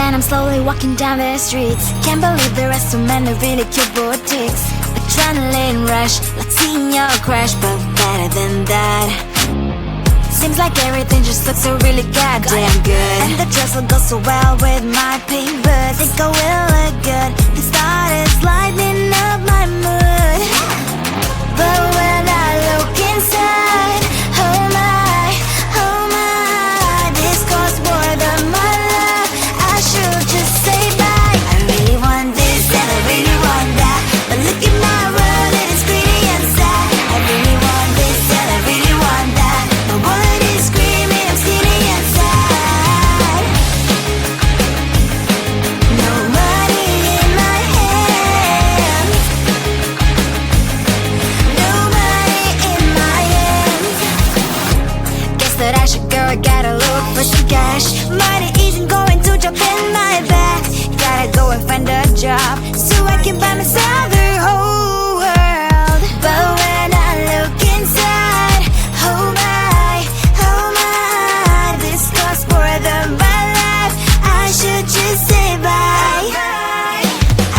and I'm slowly walking down the streets. Can't believe there are so many really cute boutiques. Adrenaline rush, like seeing your crush, but better than that. Seems like everything just looks so really goddamn good. And the dress will go so well with my pink boots. Think I will look good. The start is lighting up my mood. But when I look inside, oh my, this costs more than my love. I should just say bye. I really want this and I really want that, but look at my world and it's pretty and sad. I really want this and I really want that. My wallet is screaming, I'm skinny and sad. No money in my hands, no money in my hands. Guess that I should go, I gotta look for some cash. Money isn't going to jump in my bag. Gotta go and find a job so I can buy myself the whole world. But when I look inside, oh my, this costs more than my life. I should just say bye.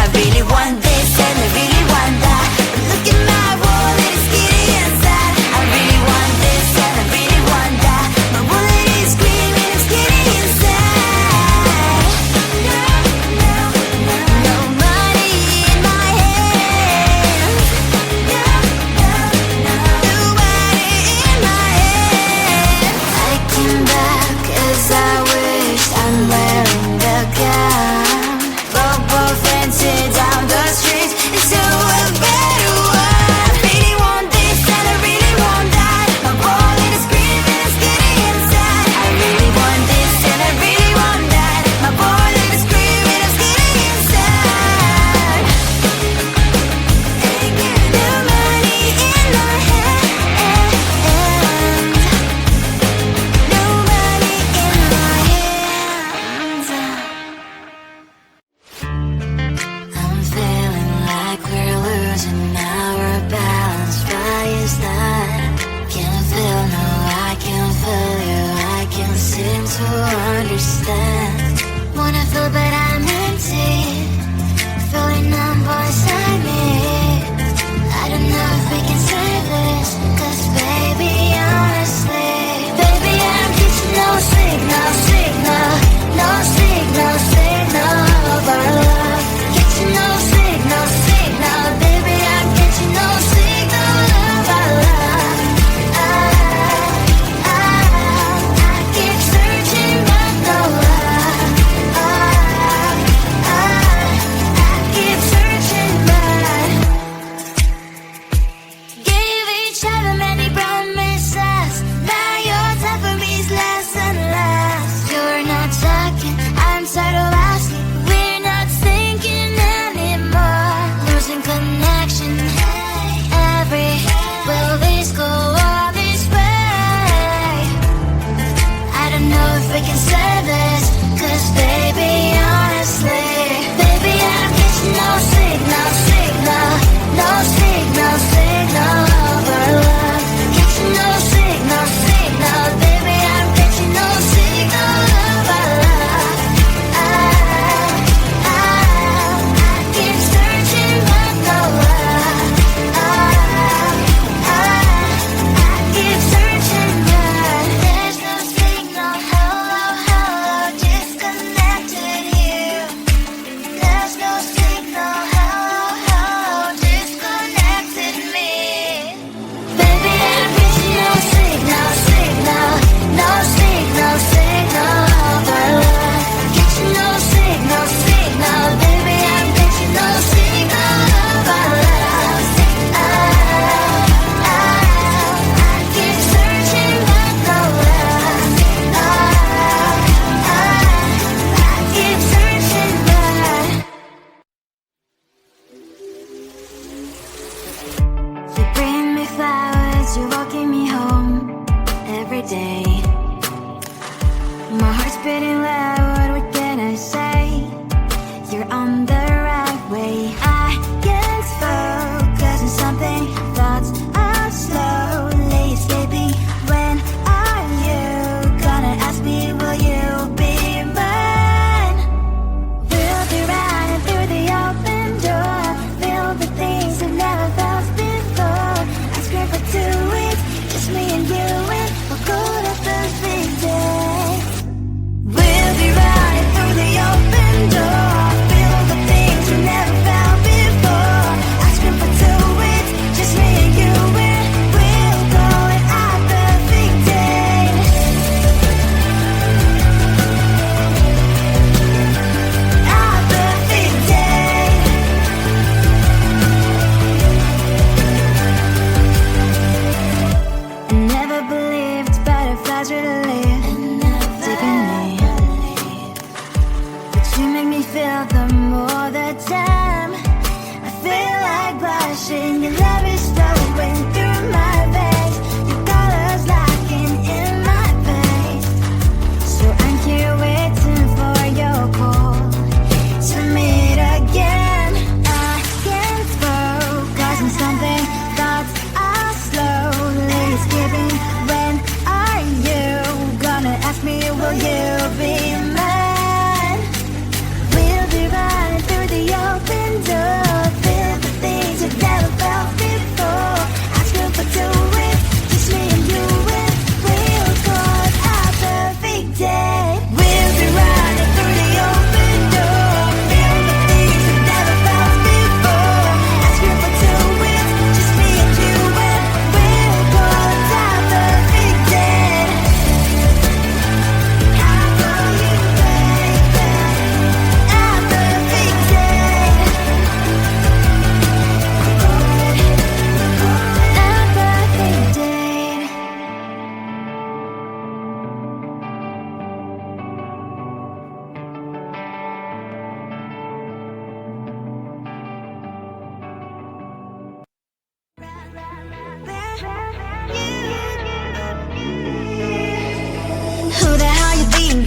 I really want this and I really want that, but look at my wallet, it's skinny and sad. I really want this and I really want that. My wallet is screaming, I'm skinny and sad. No money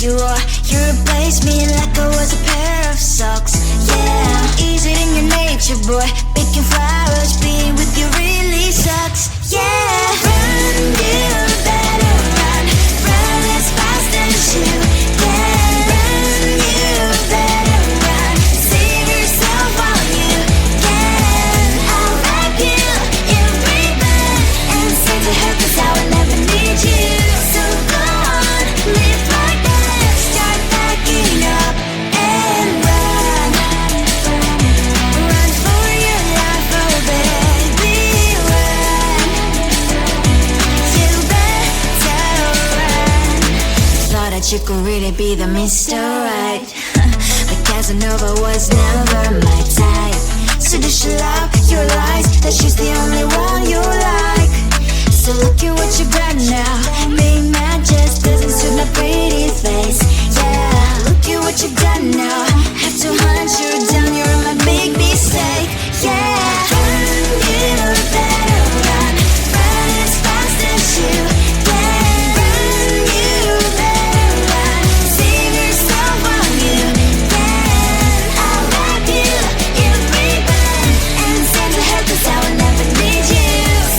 you are. You replaced me like I was a pair of socks. Yeah, is it in your nature, boy? Picking flowers, being with you really sucks. Yeah, run, you better run. Run as fast as you can. Run, you better run. Save yourself while you can. I'll wrap you in ribbon and send to her 'cause I will never need you. So go on, live like that. Start backing up and run. Run for your life, oh baby, run. You better run. Thought that you could really be the Mr. Right, but Casanova was never my type. So does she love your lies, that she's the only one you like? So look at what you got now. Being mad just doesn't suit my pretty face. Yeah, look at what you got now. Have to hunt you down, you're my big mistake. Yeah, run, you better run. Run as fast as you can. Run, you better run. Save yourself while you can. I'll wrap you in ribbon and send to her 'cause I will never need you.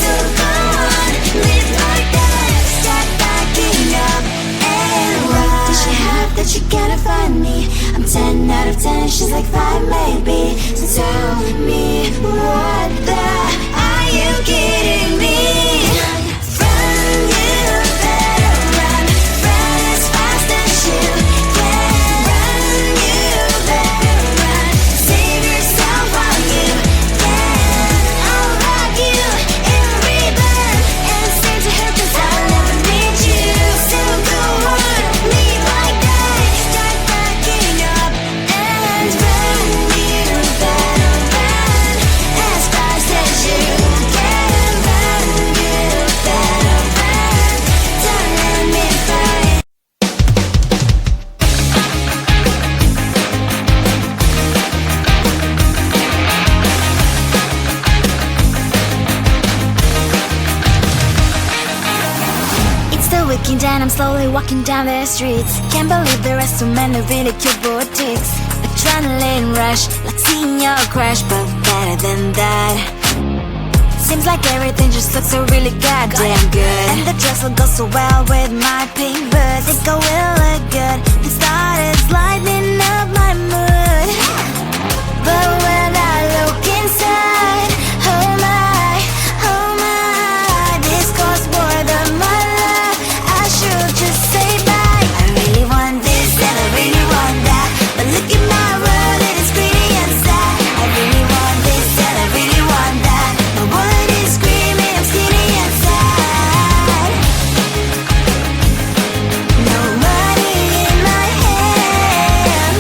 So go on, live like that. Start backing up and run. What does she have that you can't find me? I'm 10 out of 10, she's like 5 maybe. So tell me, what the, are you kidding me? Run, you better run. Run as fast as you can. Run, you better run. Save yourself while you can. I'll wrap you in ribbon and send to her 'cause I'll never need you. So go on, live like that. Start backing up and run. You better run as fast as you can. Run, you better run. Don't let me fight. It's the weekend and I'm slowly walking down the streets. Can't believe there are so many really cute boutiques. Adrenaline rush, like seeing your crush, but better than that. Seems like everything just looks so really goddamn good. And the dress will go so well with my pink boots. Think I will look good. It started lightening up my mood. But when I look inside, oh my, this costs more than my love. I should just say bye. I really want this and I really want that, but look at my world, it is pretty and sad. I really want this and I really want that. My wallet is screaming, I'm skinny and sad. No money in my hand.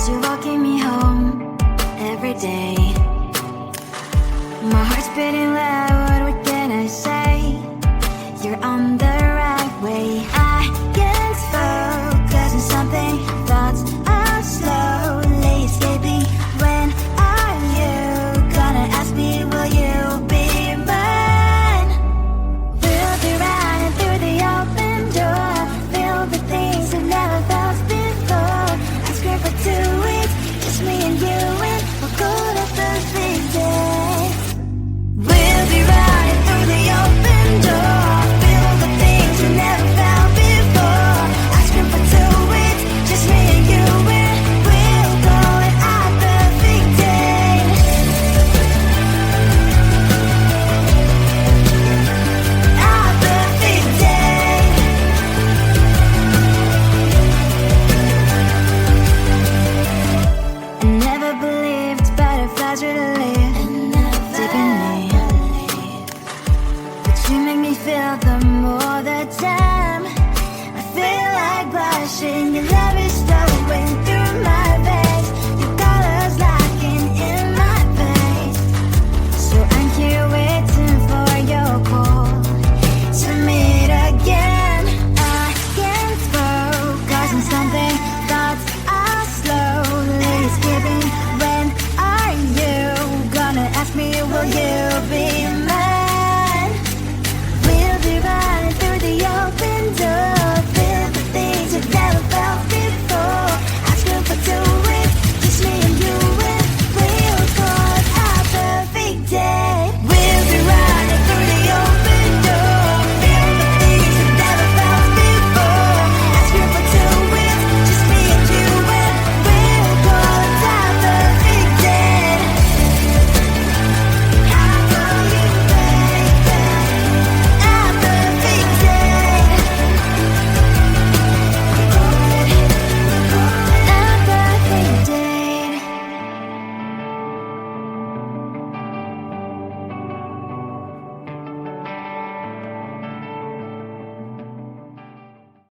as you walk in